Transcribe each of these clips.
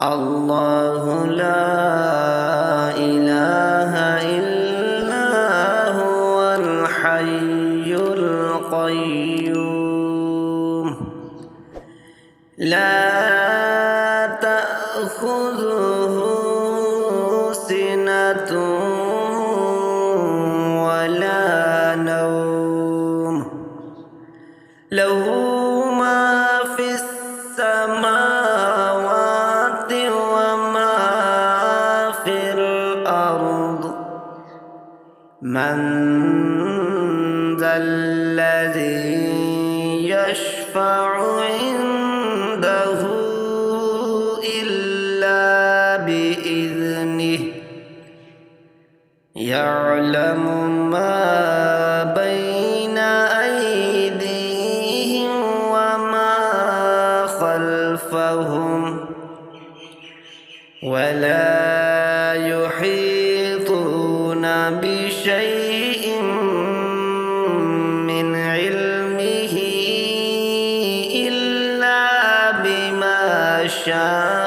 الله لا إله إلا هو الحي القيوم لا تأخذه سنة ولا نوم له ما في السماوات وما في الأرض من ذا الذي يشفع عنده إلا بإذنه يعلم ما بين أيديهم وما خلفهم ولا يحيطون بشيء من علمه إلا بما شاء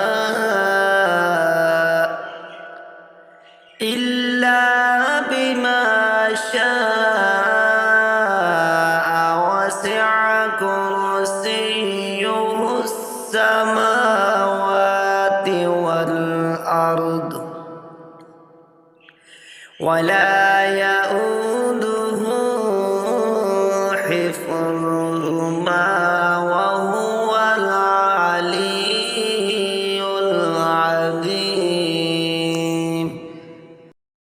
وسع كرسيه السماوات والأرض ولا يؤوده حفظهما